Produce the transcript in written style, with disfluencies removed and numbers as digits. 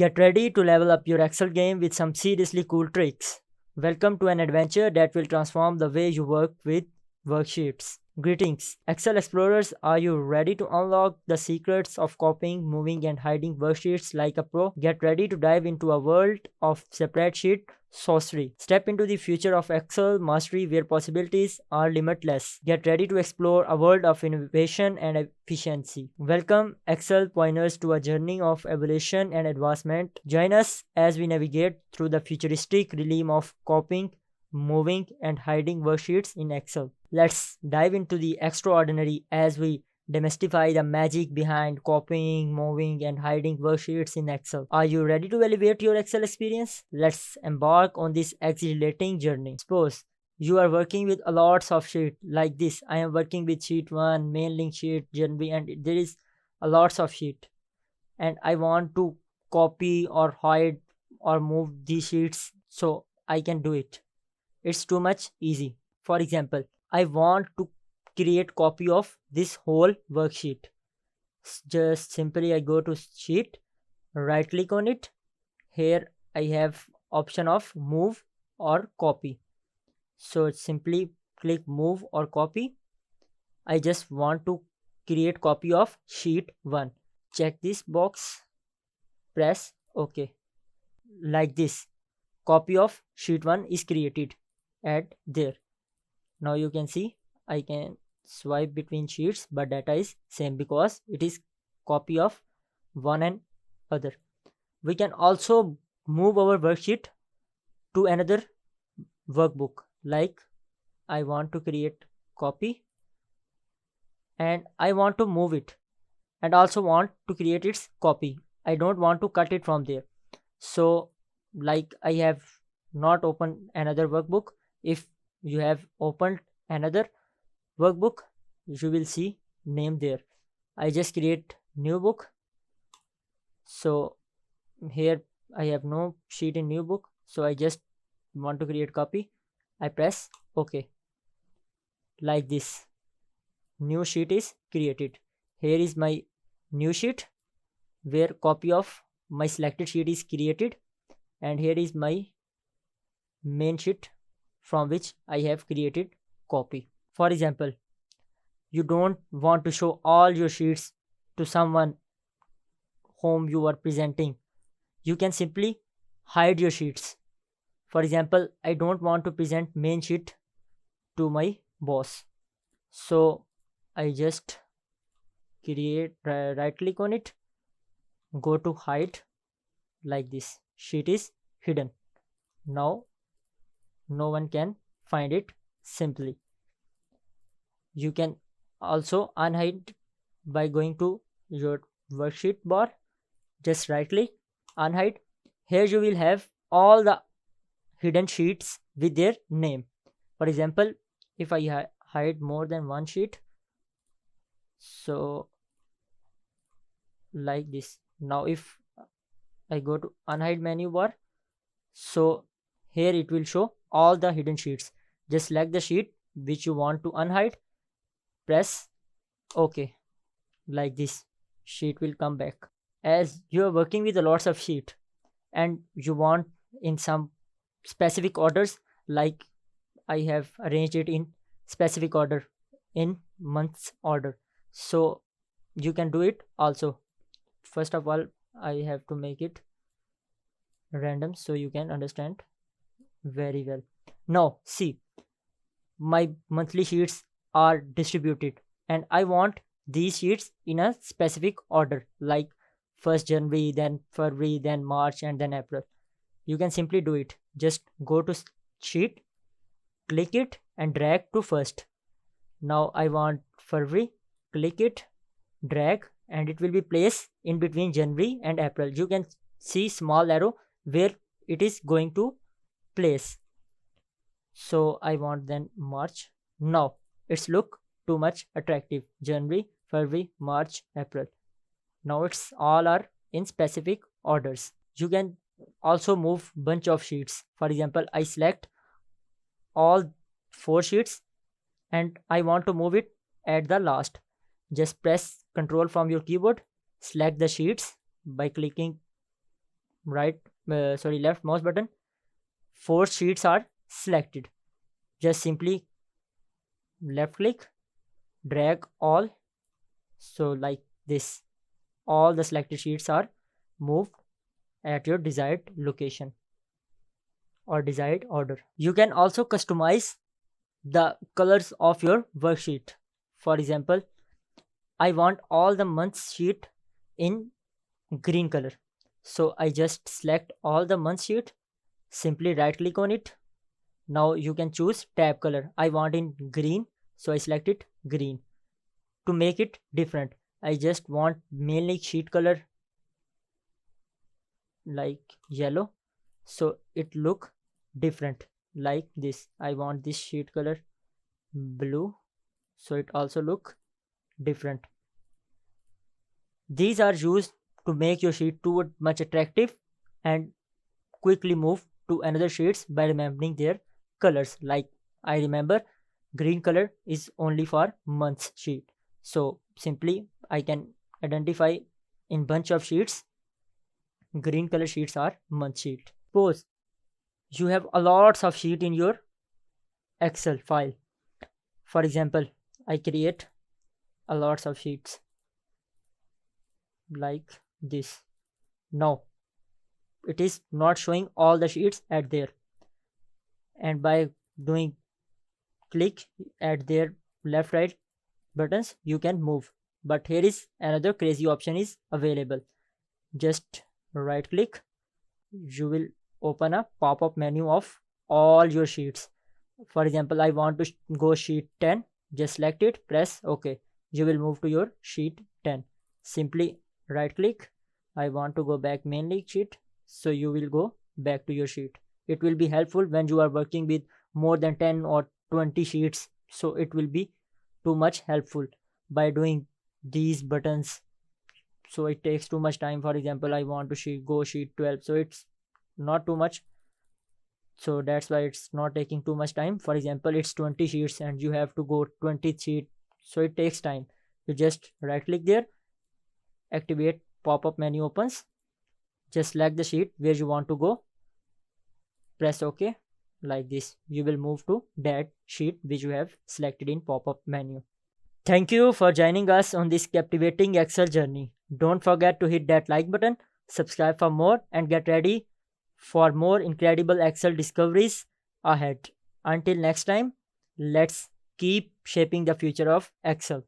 Get ready to level up your Excel game with some seriously cool tricks. Welcome to an adventure that will transform the way you work with worksheets. Greetings, Excel explorers. Are you ready to unlock the secrets of copying, moving, and hiding worksheets like a pro? Get ready to dive into a world of spreadsheet sorcery. Step into the future of Excel mastery where possibilities are limitless. Get ready to explore a world of innovation and efficiency. Welcome, Excel pointers, to a journey of evolution and advancement. Join us as we navigate through the futuristic realm of copying, moving, and hiding worksheets in Excel. Let's dive into the extraordinary as we demystify the magic behind copying, moving, and hiding worksheets in Excel. Are you ready to elevate your Excel experience? Let's embark on this exhilarating journey. Suppose you are working with a lots of sheets like this. I am working with sheet 1, main link sheet, January, and there is a lots of sheet. And I want to copy or hide or move these sheets so I can do it. It's too much easy. For example, I want to create copy of this whole worksheet. Just simply I go to sheet, right click on it. Here I have option of move or copy. So simply click move or copy. I just want to create copy of sheet 1. Check this box, press OK. Like this, copy of sheet 1 is created. Add there. Now you can see I can swipe between sheets, but data is same because it is copy of one and other. We can also move our worksheet to another workbook. Like I want to create copy and I want to move it and also want to create its copy. I don't want to cut it from there. So like I have not opened another workbook. If you have opened another workbook, you will see name there. I just create new book. So here I have no sheet in new book, so I just want to create copy. I press OK. Like this, new sheet is created. Here is my new sheet where copy of my selected sheet is created, and here is my main sheet from which I have created copy. For example, you don't want to show all your sheets to someone whom you are presenting. You can simply hide your sheets. For example, I don't want to present main sheet to my boss. So I just create, right click on it, go to hide. Like this, sheet is hidden. Now no one can find it simply. You can also unhide by going to your worksheet bar. Just right click, unhide. Here you will have all the hidden sheets with their name. For example, if I hide more than one sheet, so like this. Now if I go to unhide menu bar, so here it will show all the hidden sheets. Just select the sheet which you want to unhide, press OK. Like this, sheet will come back. As you are working with a lots of sheet and you want in some specific orders, like I have arranged it in specific order, in months order, so you can do it also. First of all, I have to make it random so you can understand very well. Now see, my monthly sheets are distributed and I want these sheets in a specific order, like first January, then February, then March, and then April. You can simply do it. Just go to sheet, click it and drag to first. Now I want February, click it, drag, and it will be placed in between January and April. You can see small arrow where it is going to place. So I want then March. Now it's look too much attractive. January, February, March, April. Now it's all are in specific orders. You can also move bunch of sheets. For example, I select all 4 sheets and I want to move it at the last. Just press Ctrl from your keyboard, select the sheets by clicking left mouse button, 4 sheets are selected. Just simply left click, drag all, so like this, all the selected sheets are moved at your desired location or desired order. You can also customize the colors of your worksheet. For example, I want all the months sheet in green color, so I just select all the month sheet, simply right click on it. Now you can choose tab color. I want in green, so I select it green. To make it different, I just want mainly sheet color like yellow, so it look different like this. I want this sheet color blue, so it also look different. These are used to make your sheet too much attractive and quickly move to another sheets by remembering their colors. Like I remember green color is only for months sheet, so simply I can identify in bunch of sheets green color sheets are month sheet. Suppose you have a lots of sheet in your Excel file. For example, I create a lots of sheets like this. Now it is not showing all the sheets at there, and by doing click at their left right buttons you can move. But here is another crazy option is available. Just right click, you will open a pop-up menu of all your sheets. For example, I want to go sheet 10, just select it, press OK. You will move to your sheet 10. Simply right click, I want to go back mainly sheet, so you will go back to your sheet. It will be helpful when you are working with more than 10 or 20 sheets, so it will be too much helpful by doing these buttons. So it takes too much time. For example, I want to go sheet 12, so it's not too much, so that's why it's not taking too much time. For example, it's 20 sheets and you have to go 20 sheet, so it takes time. You just right click there, activate pop-up menu opens, just select the sheet where you want to go, press OK. Like this, you will move to that sheet which you have selected in pop-up menu. Thank you for joining us on this captivating Excel journey. Don't forget to hit that like button, subscribe for more, and get ready for more incredible Excel discoveries ahead. Until next time, let's keep shaping the future of Excel.